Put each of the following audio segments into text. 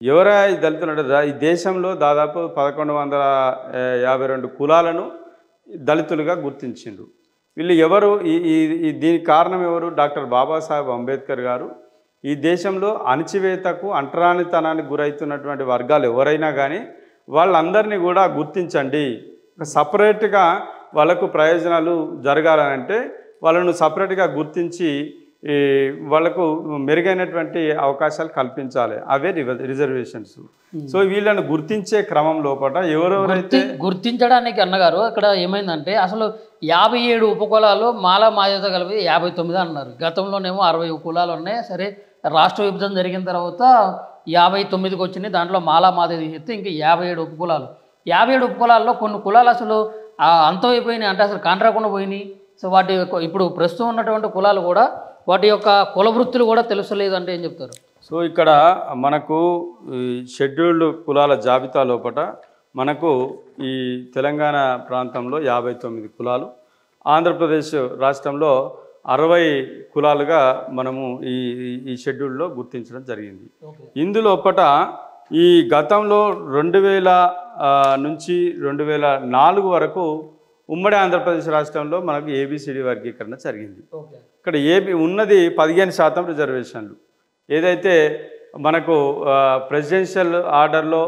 ఎవరా ఈ దళితులు అంటే ఈ దేశంలో దాదాపు 1152 కులాలను దళితులుగా గుర్తించిండ్రు. వీళ్ళు ఎవరు? దీనికి కారణం ఎవరు? డాక్టర్ బాబాసాహెబ్ అంబేద్కర్ గారు ఈ దేశంలో అణచివేతకు అంటరానితనానికి గురవుతున్నటువంటి వర్గాలు ఎవరైనా కానీ వాళ్ళందరినీ కూడా గుర్తించండి. సపరేట్గా వాళ్ళకు ప్రయోజనాలు జరగాలనంటే వాళ్ళను సపరేట్గా గుర్తించి వాళ్ళకు మెరుగైనటువంటి అవకాశాలు కల్పించాలి. అవే రిజర్వేషన్స్. సో వీళ్ళను గుర్తించే క్రమం లోపల ఎవరెవరైతే గుర్తించడానికి అన్నగారు అక్కడ ఏమైందంటే అసలు 57 ఉపకులాలు మాలా మాదిగతో కలిపి 59 అన్నారు. గతంలోనేమో 60 కులాలు ఉన్నాయి. సరే రాష్ట్ర విభజన జరిగిన తర్వాత 59కి వచ్చినాయి. దాంట్లో మాలా మాదిగ తీసేస్తే ఇంకా 57 ఉపకులాలు. 57 ఉపకులాల్లో కొన్ని కులాలు అసలు అంతమైపోయినాయి, అంటే అసలు కాంట్రాకుండా పోయినాయి. సో వాటి ఇప్పుడు ప్రస్తుతం ఉన్నటువంటి కులాలు కూడా వాటి యొక్క కుల వృత్తులు కూడా తెలుసలేదు అంటే ఏం చెప్తారు? సో ఇక్కడ మనకు షెడ్యూల్డ్ కులాల జాబితా లోపల మనకు ఈ తెలంగాణ ప్రాంతంలో 59 కులాలు, ఆంధ్రప్రదేశ్ రాష్ట్రంలో 60 కులాలుగా మనము ఈ షెడ్యూల్లో గుర్తించడం జరిగింది. ఇందులోపట ఈ గతంలో 2000 నుంచి 2004 వరకు ఉమ్మడి ఆంధ్రప్రదేశ్ రాష్ట్రంలో మనకు ఏబిసిడి వర్గీకరణ జరిగింది. ఇక్కడ ఉన్నది 15% రిజర్వేషన్లు. ఏదైతే మనకు ప్రెసిడెన్షియల్ ఆర్డర్లో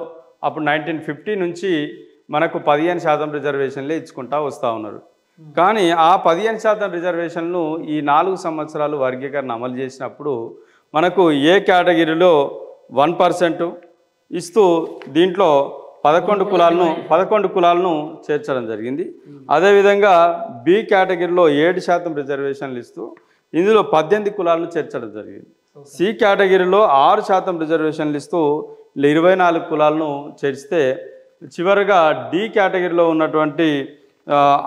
అప్పుడు 1950 నుంచి మనకు 15% రిజర్వేషన్లే ఇచ్చుకుంటా వస్తూ ఉన్నారు. కానీ ఆ 15% రిజర్వేషన్లు ఈ 4 సంవత్సరాలు వర్గీకరణ అమలు చేసినప్పుడు మనకు ఏ కేటగిరీలో 1% ఇస్తూ దీంట్లో 11 కులాలను చేర్చడం జరిగింది. అదేవిధంగా బి కేటగిరీలో 7% రిజర్వేషన్లు ఇస్తూ ఇందులో 18 కులాలను చేర్చడం జరిగింది. సి కేటగిరీలో 6% రిజర్వేషన్లు ఇస్తూ 24 కులాలను చేర్చితే చివరిగా డి కేటగిరీలో ఉన్నటువంటి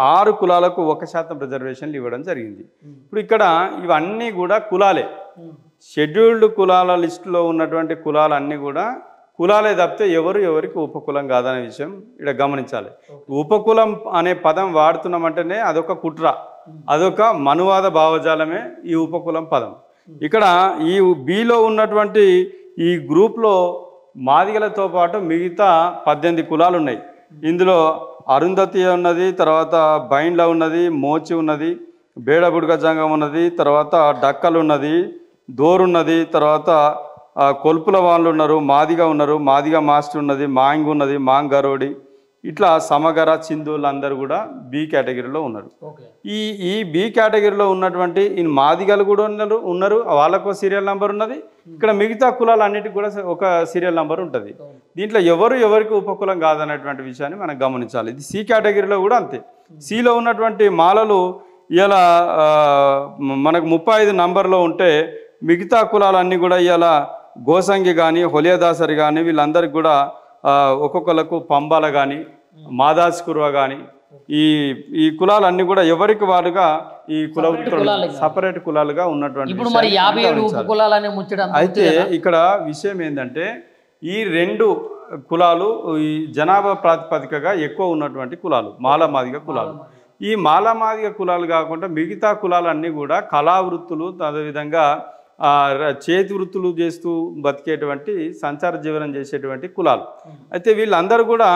6 కులాలకు 1% రిజర్వేషన్లు ఇవ్వడం జరిగింది. ఇప్పుడు ఇక్కడ ఇవన్నీ కూడా కులాలే. షెడ్యూల్డ్ కులాల లిస్టులో ఉన్నటువంటి కులాలన్నీ కూడా కులాలే తప్పితే ఎవరికి ఉపకులం కాదనే విషయం ఇక్కడ గమనించాలి. ఉపకులం అనే పదం వాడుతున్నామంటేనే అదొక కుట్ర, అదొక మనువాద భావజాలమే ఈ ఉపకులం పదం. ఇక్కడ ఈ బిలో ఉన్నటువంటి ఈ గ్రూప్లో మాదిగలతో పాటు మిగతా 18 కులాలు ఉన్నాయి. ఇందులో అరుంధతి ఉన్నది, తర్వాత బైండ్ల ఉన్నది, మోచి ఉన్నది, బేడబుడుగ జంగం ఉన్నది, తర్వాత డక్కలు ఉన్నది, దోరున్నది, తర్వాత కొల్పుల వాళ్ళు ఉన్నారు, మాదిగా ఉన్నారు, మాదిగా మాస్టర్ ఉన్నది, మాంగ్ ఉన్నది, మాంగ్ గరోడి, ఇట్లా సమగర చిందులు అందరూ కూడా బి కేటగిరీలో ఉన్నారు. ఈ బి కేటగిరీలో ఉన్నటువంటి ఈ మాదిగలు కూడా ఉన్నారు, వాళ్ళకు సీరియల్ నెంబర్ ఉన్నది. ఇక్కడ మిగతా కులాలు అన్నిటికి కూడా ఒక సీరియల్ నెంబర్ ఉంటుంది. దీంట్లో ఎవరికి ఉపకులం కాదనేటువంటి విషయాన్ని మనం గమనించాలి. ఇది సి కేటగిరీలో కూడా అంతే. సిలో ఉన్నటువంటి మాలలు ఇలా మనకు 35 నంబర్లో ఉంటే మిగతా కులాలన్నీ కూడా ఇలా గోసంగి కానీ, హొలియదాసరి కానీ వీళ్ళందరికీ కూడా ఒక్కొక్కలకు పంబాల కానీ, మాదాస్ కుర్వ కానీ ఈ కులాలన్నీ కూడా ఎవరికి వారుగా ఈ కుల సపరేట్ కులాలుగా ఉన్నటువంటి. అయితే ఇక్కడ విషయం ఏంటంటే ఈ 2 కులాలు ఈ జనాభా ప్రాతిపదికగా ఎక్కువ ఉన్నటువంటి కులాలు మాలమాదిగ కులాలు. ఈ మాలమాదిగ కులాలు కాకుండా మిగతా కులాలన్నీ కూడా కళా వృత్తులు, అదేవిధంగా చేతి వృత్తులు చేస్తూ బతికేటువంటి సంచార జీవనం చేసేటువంటి కులాలు. అయితే వీళ్ళందరూ కూడా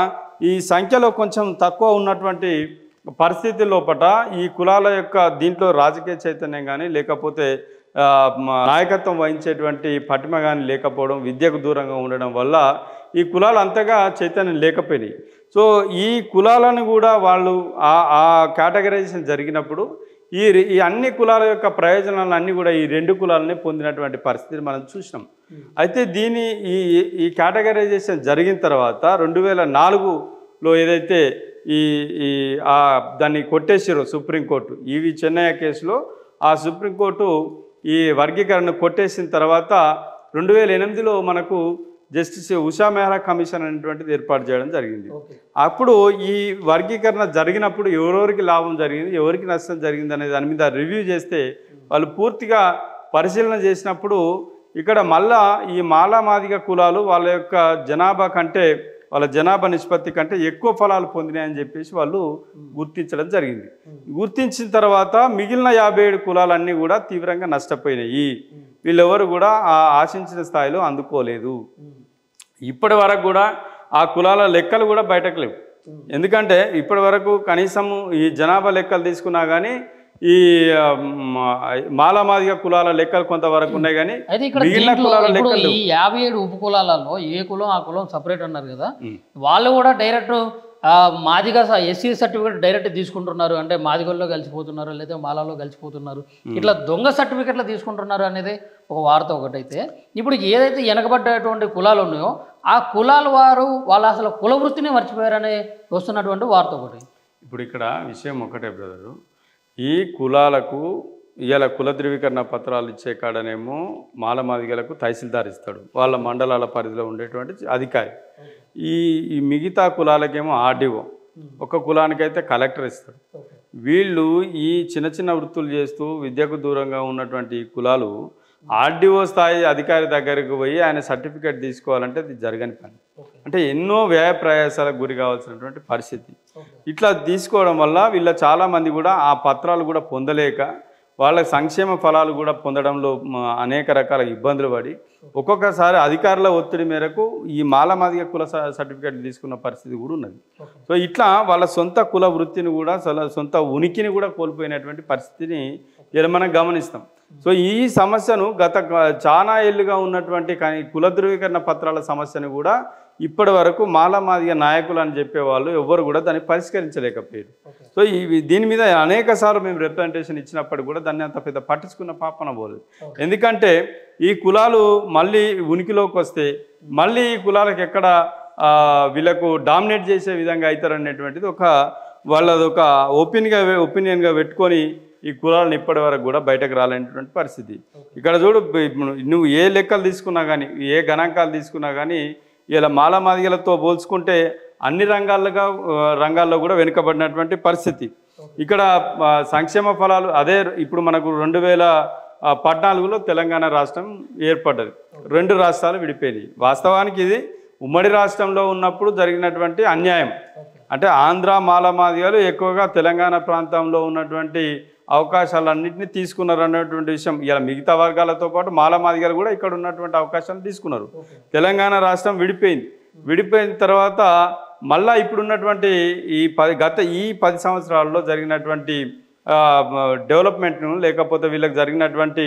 ఈ సంఖ్యలో కొంచెం తక్కువ ఉన్నటువంటి పరిస్థితి లోపల ఈ కులాల యొక్క దీంట్లో రాజకీయ చైతన్యం కానీ, లేకపోతే నాయకత్వం వహించేటువంటి పటిమ కానీ లేకపోవడం, విద్యకు దూరంగా ఉండడం వల్ల ఈ కులాలు అంతగా చైతన్యం లేకపోయినాయి. సో ఈ కులాలను కూడా వాళ్ళు ఆ కేటగరైజేషన్ జరిగినప్పుడు ఈ అన్ని కులాల యొక్క ప్రయోజనాలు అన్నీ కూడా ఈ 2 కులాలనే పొందినటువంటి పరిస్థితిని మనం చూసినాం. అయితే ఈ కేటగరైజేషన్ జరిగిన తర్వాత 2004లో ఏదైతే దాన్ని కొట్టేసారో సుప్రీంకోర్టు, ఈవి చెన్నయ్య కేసులో ఆ సుప్రీంకోర్టు ఈ వర్గీకరణ కొట్టేసిన తర్వాత 2008లో మనకు జస్టిస్ ఉషా మెహ్రా కమిషన్ అనేటువంటిది ఏర్పాటు చేయడం జరిగింది. అప్పుడు ఈ వర్గీకరణ జరిగినప్పుడు ఎవరెవరికి లాభం జరిగింది, ఎవరికి నష్టం జరిగింది అనే దాని మీద రివ్యూ చేస్తే వాళ్ళు పూర్తిగా పరిశీలన చేసినప్పుడు ఇక్కడ మళ్ళా ఈ మాలామాదిగ కులాలు వాళ్ళ యొక్క జనాభా కంటే, వాళ్ళ జనాభా నిష్పత్తి కంటే ఎక్కువ ఫలాలు పొందినాయని చెప్పేసి వాళ్ళు గుర్తించడం జరిగింది. గుర్తించిన తర్వాత మిగిలిన 57 కులాలన్నీ కూడా తీవ్రంగా నష్టపోయినాయి. వీళ్ళెవరు కూడా ఆశించిన స్థాయిలో అందుకోలేదు. ఇప్పటి వరకు కూడా ఆ కులాల లెక్కలు కూడా బయటకు లేవు. ఎందుకంటే ఇప్పటి వరకు కనీసం ఈ జనాభా లెక్కలు తీసుకున్నా కానీ ఈ మాలమాదిగ కులాల లెక్కలు కొంతవరకు ఉన్నాయి కానీ మిగిలిన కులాల లెక్కలు ఈ 57 ఉప కులాలలో ఏ కులం ఆ కులం సపరేట్ అన్నారు కదా, వాళ్ళు కూడా direct Madiga SC certificate direct తీసుకుంటున్నారు, అంటే మాదిగల్లో కలిసిపోతున్నారు లేదా మాలలో కలిసిపోతున్నారు, ఇట్లా దొంగ సర్టిఫికెట్లు తీసుకుంటున్నారు అనేది ఒక వార్త ఒకటైతే. ఇప్పుడు ఏదైతే వెనకబడ్డటువంటి కులాలు ఉన్నాయో ఆ కులాల వారు వాళ్ళ అసలు కుల వృత్తిని మర్చిపోయారని వస్తున్నటువంటి వార్త ఒకటి. ఇప్పుడు ఇక్కడ విషయం ఒకటే బ్రదరు, ఈ కులాలకు ఇవాళ కుల ధృవీకరణ పత్రాలు ఇచ్చే కాడనేమో మాలమాదిగలకు తహసీల్దార్ ఇస్తాడు, వాళ్ళ మండలాల పరిధిలో ఉండేటువంటి అధికారి. ఈ మిగతా కులాలకేమో ఆర్డీఓ, ఒక కులానికైతే కలెక్టర్ ఇస్తాడు. వీళ్ళు ఈ చిన్న చిన్న వృత్తులు చేస్తూ విద్యకు దూరంగా ఉన్నటువంటి కులాలు ఆర్డీఓ స్థాయి అధికారి దగ్గరకు పోయి ఆయన సర్టిఫికేట్ తీసుకోవాలంటే అది జరగని పని. అంటే ఎన్నో వ్యయ ప్రయాసాలకు గురి కావాల్సినటువంటి పరిస్థితి. ఇట్లా తీసుకోవడం వల్ల వీళ్ళ చాలామంది కూడా ఆ పత్రాలు కూడా పొందలేక వాళ్ళ సంక్షేమ ఫలాలు కూడా పొందడంలో అనేక రకాల ఇబ్బందులు పడి ఒక్కొక్కసారి అధికారుల ఒత్తిడి మేరకు ఈ మాలమాదిగ కుల సర్టిఫికేట్ తీసుకున్న పరిస్థితి కూడా ఉన్నది. సో ఇట్లా వాళ్ళ సొంత కుల వృత్తిని కూడా సొంత ఉనికిని కూడా కోల్పోయినటువంటి పరిస్థితిని ఇలా మనం గమనిస్తాం. సో ఈ సమస్యను గత చాలా ఏళ్ళుగా ఉన్నటువంటి కుల ధృవీకరణ పత్రాల సమస్యను కూడా ఇప్పటి వరకు మాలమాదిగ నాయకులు అని చెప్పేవాళ్ళు ఎవ్వరు కూడా దాన్ని పరిష్కరించలేకపోయారు. సో దీని మీద అనేక సార్లు మేము రిప్రజెంటేషన్ ఇచ్చినప్పుడు కూడా దాన్ని అంత పెద్ద పట్టించుకున్న పాపన పోలేదు. ఎందుకంటే ఈ కులాలు మళ్ళీ ఉనికిలోకి వస్తే మళ్ళీ ఈ కులాలకు ఎక్కడ వీళ్ళకు డామినేట్ చేసే విధంగా అవుతారనేటువంటిది వాళ్ళది ఒక ఒపీనియన్గా పెట్టుకొని ఈ కులాలను ఇప్పటి వరకు కూడా బయటకు రాలేనటువంటి పరిస్థితి. ఇక్కడ చూడు, నువ్వు ఏ లెక్కలు తీసుకున్నా కానీ ఏ గణాంకాలు తీసుకున్నా కానీ ఇలా మాలమాదిగలతో పోల్చుకుంటే అన్ని రంగాల్లో కూడా వెనుకబడినటువంటి పరిస్థితి. ఇక్కడ సంక్షేమ ఫలాలు అదే ఇప్పుడు మనకు 2014లో తెలంగాణ రాష్ట్రం ఏర్పడ్డది, 2 రాష్ట్రాలు విడిపోయినాయి. వాస్తవానికి ఇది ఉమ్మడి రాష్ట్రంలో ఉన్నప్పుడు జరిగినటువంటి అన్యాయం. అంటే ఆంధ్ర మాలమాదిగలు ఎక్కువగా తెలంగాణ ప్రాంతంలో ఉన్నటువంటి అవకాశాలన్నింటినీ తీసుకున్నారు అన్నటువంటి విషయం. ఇలా మిగతా వర్గాలతో పాటు మాలమాదిగలు కూడా ఇక్కడ ఉన్నటువంటి అవకాశాలు తీసుకున్నారు. తెలంగాణ రాష్ట్రం విడిపోయిన తర్వాత మళ్ళీ ఇప్పుడున్నటువంటి గత 10 సంవత్సరాల్లో జరిగినటువంటి డెవలప్మెంట్ను లేకపోతే వీళ్ళకి జరిగినటువంటి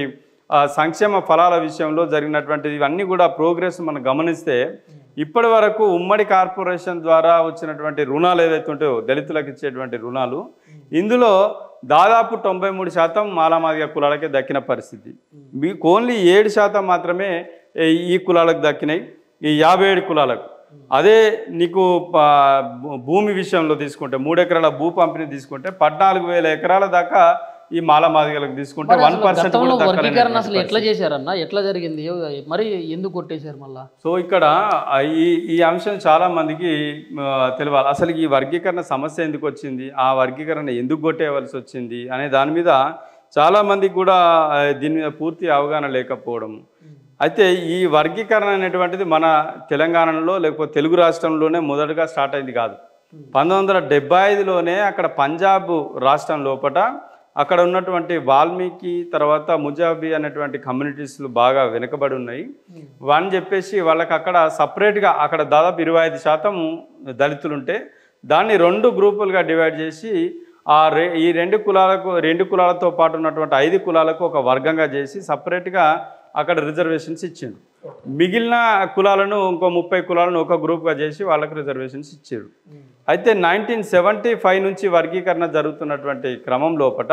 సంక్షేమ ఫలాల విషయంలో జరిగినటువంటి ఇవన్నీ కూడా ప్రోగ్రెస్ మనం గమనిస్తే ఇప్పటి వరకు ఉమ్మడి కార్పొరేషన్ ద్వారా వచ్చినటువంటి రుణాలు ఏదైతే ఉంటాయో దళితులకు ఇచ్చేటువంటి రుణాలు, ఇందులో దాదాపు 93% మాలమాదిగ కులాలకే దక్కిన పరిస్థితి. మీకు ఓన్లీ 7% మాత్రమే ఈ కులాలకు దక్కినాయి, ఈ 57 కులాలకు. అదే నీకు భూమి విషయంలో తీసుకుంటే 3 ఎకరాల భూ పంపిణీ తీసుకుంటే 14,000 ఎకరాల దాకా ఈ మాలమాదిగలకు తీసుకుంటే 1% కూడా వర్గీకరణ అసలు ఎట్లా చేశారన్న, ఎట్లా జరిగింది, మరి ఎందుకు కొట్టేశారు మళ్ళా? సో ఇక్కడ ఈ అంశం చాలా మందికి తెలియాలి. అసలు ఈ వర్గీకరణ సమస్య ఎందుకు వచ్చింది, ఆ వర్గీకరణ ఎందుకు కొట్టేయవలసి వచ్చింది అనే దాని మీద చాలా మందికి కూడా దీని మీద పూర్తి అవగాహన లేకపోవడం. అయితే ఈ వర్గీకరణ అనేటువంటిది మన తెలంగాణలో లేకపోతే తెలుగు రాష్ట్రంలోనే మొదటగా స్టార్ట్ అయింది కాదు. 1975లోనే అక్కడ పంజాబ్ రాష్ట్రం లోపల అక్కడ ఉన్నటువంటి వాల్మీకి తర్వాత ముజాబీ అనేటువంటి కమ్యూనిటీస్లు బాగా వెనుకబడి ఉన్నాయి అని చెప్పేసి వాళ్ళకి అక్కడ సపరేట్గా అక్కడ దాదాపు 25% దళితులు ఉంటే దాన్ని 2 గ్రూపులుగా డివైడ్ చేసి ఈ 2 కులాలతో పాటు ఉన్నటువంటి 5 కులాలకు ఒక వర్గంగా చేసి సపరేట్గా అక్కడ రిజర్వేషన్స్ ఇచ్చిండు. మిగిలిన కులాలను ఇంకో 30 కులాలను ఒక గ్రూప్గా చేసి వాళ్ళకు రిజర్వేషన్స్ ఇచ్చారు. అయితే 1975 నుంచి వర్గీకరణ జరుగుతున్నటువంటి క్రమం లోపల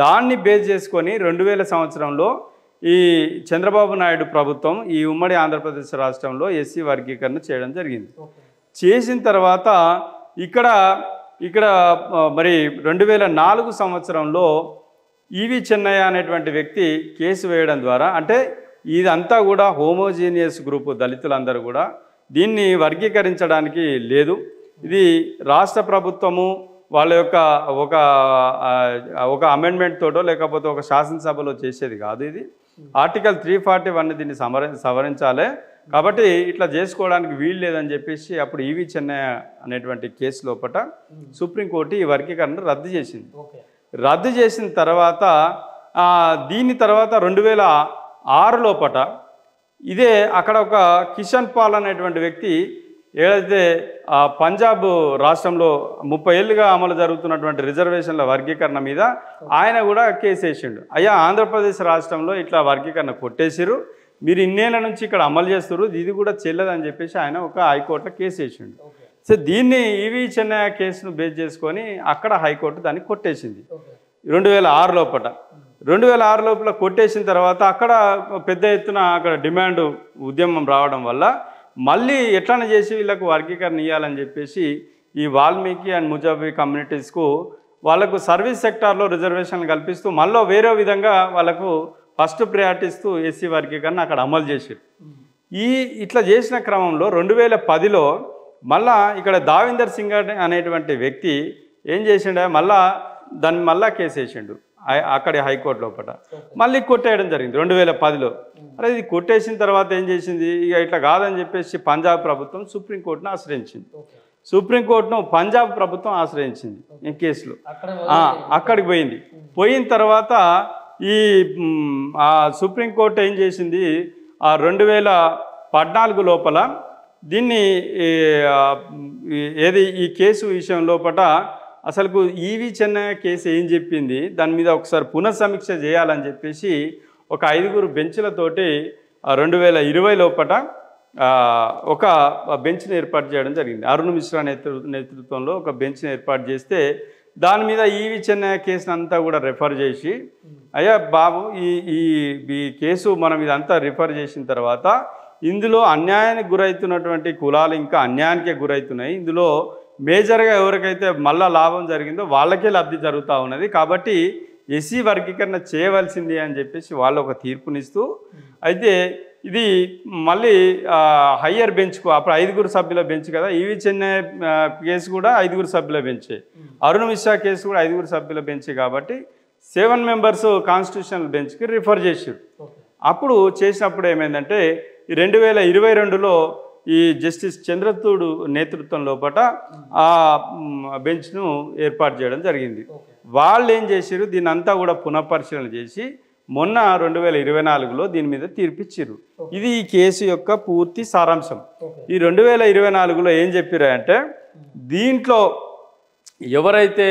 దాన్ని బేస్ చేసుకొని 2000 సంవత్సరంలో ఈ చంద్రబాబు నాయుడు ప్రభుత్వం ఈ ఉమ్మడి ఆంధ్రప్రదేశ్ రాష్ట్రంలో ఎస్సీ వర్గీకరణ చేయడం జరిగింది. చేసిన తర్వాత ఇక్కడ మరి 2004 సంవత్సరంలో ఈవి చెన్నయ్య అనేటువంటి వ్యక్తి కేసు వేయడం ద్వారా, అంటే ఇదంతా కూడా హోమోజీనియస్ గ్రూపు దళితులందరూ కూడా దీన్ని వర్గీకరించడానికి లేదు, ఇది రాష్ట్ర ప్రభుత్వము వాళ్ళ యొక్క ఒక అమెండ్మెంట్ తోటో లేకపోతే ఒక శాసనసభలో చేసేది కాదు, ఇది ఆర్టికల్ 341 దీన్ని సవరించాలి కాబట్టి ఇట్లా చేసుకోవడానికి వీలు లేదని చెప్పేసి అప్పుడు ఈవి చెన్నయ్య అనేటువంటి కేసు లోపల సుప్రీంకోర్టు ఈ వర్గీకరణ రద్దు చేసింది. రద్దు చేసిన తర్వాత దీని తర్వాత 2006 లోపల ఇదే అక్కడ ఒక కిషన్ పాల్ అనేటువంటి వ్యక్తి ఏదైతే పంజాబ్ రాష్ట్రంలో 30 ఏళ్ళుగా అమలు జరుగుతున్నటువంటి రిజర్వేషన్ల వర్గీకరణ మీద ఆయన కూడా కేసు వేసిండు. అయ్యా, ఆంధ్రప్రదేశ్ రాష్ట్రంలో ఇట్లా వర్గీకరణ కొట్టేసిరు, మీరు ఇన్నేళ్ల నుంచి ఇక్కడ అమలు చేస్తున్నారు, ఇది కూడా చెల్లదని చెప్పేసి ఆయన ఒక హైకోర్టులో కేసు వేసిండు. సో దీన్ని ఈవి చెన్నయ్య కేసును బేస్ చేసుకొని అక్కడ హైకోర్టు దాన్ని కొట్టేసింది 2006 లోపల. 2006 లోపల కొట్టేసిన తర్వాత అక్కడ పెద్ద ఎత్తున అక్కడ డిమాండ్ ఉద్యమం రావడం వల్ల మళ్ళీ ఎట్లనే చేసి వీళ్ళకు వర్గీకరణ ఇవ్వాలని చెప్పేసి ఈ వాల్మీకి అండ్ ముజాబీ కమ్యూనిటీస్కు వాళ్ళకు సర్వీస్ సెక్టార్లో రిజర్వేషన్లు కల్పిస్తూ మళ్ళీ వేరే విధంగా వాళ్ళకు ఫస్ట్ ప్రయారిటీ ఇస్తూ ఎస్సీ వర్గీకరణ అక్కడ అమలు చేశారు. ఇట్లా చేసిన క్రమంలో 2010లో మళ్ళా ఇక్కడ దావిందర్ సింగ్ అనేటువంటి వ్యక్తి ఏం చేసిండే, దాన్ని మళ్ళా కేసు వేసిండు అక్కడి హైకోర్టు లోపల. మళ్ళీ కొట్టేయడం జరిగింది 2010లో. అరే ఇది కొట్టేసిన తర్వాత ఏం చేసింది, ఇక ఇట్లా కాదని చెప్పేసి పంజాబ్ ప్రభుత్వం సుప్రీంకోర్టును ఆశ్రయించింది. సుప్రీంకోర్టును పంజాబ్ ప్రభుత్వం ఆశ్రయించింది ఈ కేసులో. అక్కడికి పోయిన తర్వాత ఈ సుప్రీంకోర్టు ఏం చేసింది, 2014 లోపల దీన్ని ఈ కేసు విషయం లోపల అసలు ఈవి చెన్నయ్య కేసు ఏం చెప్పింది దాని మీద ఒకసారి పునఃసమీక్ష చేయాలని చెప్పేసి ఒక 5 బెంచ్లతోటి 2020 లోపల ఒక బెంచ్ని ఏర్పాటు చేయడం జరిగింది. అరుణ్ మిశ్రా నేతృత్వంలో ఒక బెంచ్ని ఏర్పాటు చేస్తే దాని మీద ఈవి చెన్నయ్య కేసును అంతా కూడా రెఫర్ చేసి, అయ్యా బాబు ఈ కేసు మనం ఇదంతా రిఫర్ చేసిన తర్వాత ఇందులో అన్యాయానికి గురవుతున్నటువంటి కులాలు ఇంకా అన్యాయానికే గురవుతున్నాయి, ఇందులో మేజర్గా ఎవరికైతే మళ్ళా లాభం జరిగిందో వాళ్ళకే లబ్ధి జరుగుతూ ఉన్నది, కాబట్టి ఎస్సీ వర్గీకరణ చేయవలసింది అని చెప్పేసి వాళ్ళు ఒక తీర్పునిస్తూ, అయితే ఇది మళ్ళీ హయ్యర్ బెంచ్కు అప్పుడు 5 సభ్యుల బెంచ్ కదా, ఈవి చెన్నయ్య కేసు కూడా 5 సభ్యుల బెంచే, అరుణ్ మిశ్రా కేసు కూడా 5 సభ్యుల బెంచే, కాబట్టి 7 మెంబర్స్ కాన్స్టిట్యూషనల్ బెంచ్కి రిఫర్ చేశారు. అప్పుడు చేసినప్పుడు ఏమైందంటే 2022లో ఈ జస్టిస్ చంద్రచూడ్ నేతృత్వం లోపల ఆ బెంచ్ను ఏర్పాటు చేయడం జరిగింది. వాళ్ళు ఏం చేశారు, దీన్ని అంతా కూడా పునఃపరిశీలన చేసి మొన్న 2024లో దీని మీద తీర్పిచ్చారు. ఇది ఈ కేసు యొక్క పూర్తి సారాంశం. ఈ 2024లో ఏం చెప్పారంటే, దీంట్లో ఎవరైతే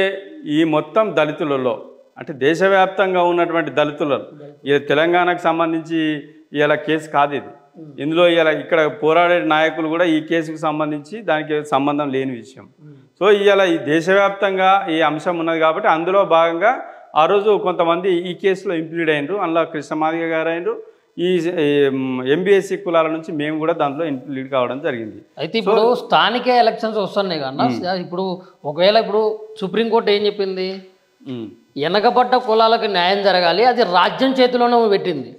ఈ మొత్తం దళితులలో అంటే దేశవ్యాప్తంగా ఉన్నటువంటి దళితులలో, ఇది తెలంగాణకు సంబంధించి ఇలా కేసు కాదు ఇది, ఇందులో ఇక్కడ పోరాడే నాయకులు కూడా ఈ కేసుకు సంబంధించి దానికి సంబంధం లేని విషయం. సో ఇవాళ ఈ దేశవ్యాప్తంగా ఈ అంశం ఉన్నది కాబట్టి అందులో భాగంగా ఆ రోజు కొంతమంది ఈ కేసులో ఇంప్లీడ్ అయినరు. అందులో కృష్ణమాదిగ గారు అయినరు, ఈ ఎంబీఎస్సీ కులాల నుంచి మేము కూడా దాంట్లో ఇంప్లీడ్ కావడం జరిగింది. అయితే ఇప్పుడు స్థానిక ఎలక్షన్స్ వస్తున్నాయి కన్నా, ఇప్పుడు ఒకవేళ ఇప్పుడు సుప్రీంకోర్టు ఏం చెప్పింది, వెనకబడ్డ కులాలకు న్యాయం జరగాలి, అది రాజ్యం చేతిలోనే పెట్టింది.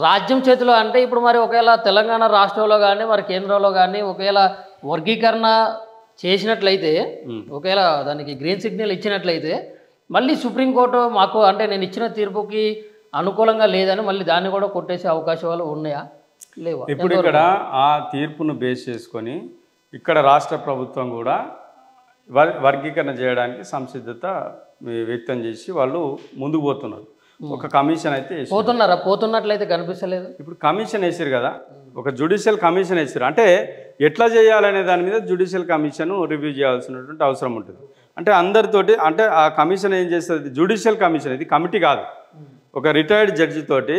రాజ్యం చేతిలో అంటే ఇప్పుడు మరి ఒకవేళ తెలంగాణ రాష్ట్రంలో కానీ మరి కేంద్రంలో కానీ ఒకవేళ వర్గీకరణ చేసినట్లయితే, ఒకవేళ దానికి గ్రీన్ సిగ్నల్ ఇచ్చినట్లయితే మళ్ళీ సుప్రీంకోర్టు మాకు అంటే నేను ఇచ్చిన తీర్పుకి అనుకూలంగా లేదని మళ్ళీ దాన్ని కూడా కొట్టేసే అవకాశాలు ఉన్నాయా, లేవా? ఇప్పుడు ఇక్కడ ఆ తీర్పును బేస్ చేసుకొని ఇక్కడ రాష్ట్ర ప్రభుత్వం కూడా వర్గీకరణ చేయడానికి సంసిద్ధత వ్యక్తం చేసి వాళ్ళు ముందుకు పోతున్నారు. ఒక కమిషన్ అయితే పోతున్నట్లయితే కనిపిస్తలేదు. ఇప్పుడు కమిషన్ వేసారు కదా, ఒక జ్యుడిషియల్ కమిషన్ వేసారు, అంటే ఎట్లా చేయాలనే దాని మీద జ్యుడిషియల్ కమిషన్ రివ్యూ చేయాల్సినటువంటి అవసరం ఉంటుంది. అంటే అందరితోటి అంటే ఆ కమిషన్ ఏం చేస్తుంది, జ్యుడిషియల్ కమిషన్, ఇది కమిటీ కాదు, ఒక రిటైర్డ్ జడ్జి తోటి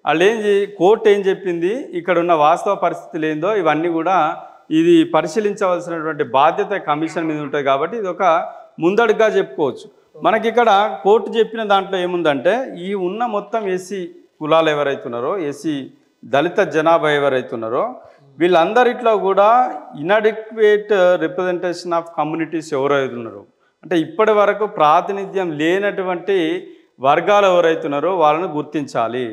వాళ్ళు కోర్టు ఏం చెప్పింది, ఇక్కడ ఉన్న వాస్తవ పరిస్థితులు ఏందో ఇవన్నీ కూడా ఇది పరిశీలించవలసినటువంటి బాధ్యత కమిషన్ మీద ఉంటుంది. కాబట్టి ఇది ఒక ముందడుగా చెప్పుకోవచ్చు. మనకి ఇక్కడ కోర్టు చెప్పిన దాంట్లో ఏముందంటే, ఈ ఉన్న మొత్తం ఎస్సీ కులాలు ఎవరైతున్నారో, ఎస్సీ దళిత జనాభా ఎవరైతున్నారో వీళ్ళందరిట్లో కూడా ఇన్అడిక్వేట్ రిప్రజెంటేషన్ ఆఫ్ కమ్యూనిటీస్ ఎవరైతున్నారో, అంటే ఇప్పటి వరకు ప్రాతినిధ్యం లేనటువంటి వర్గాలు ఎవరైతున్నారో వాళ్ళను గుర్తించాలి.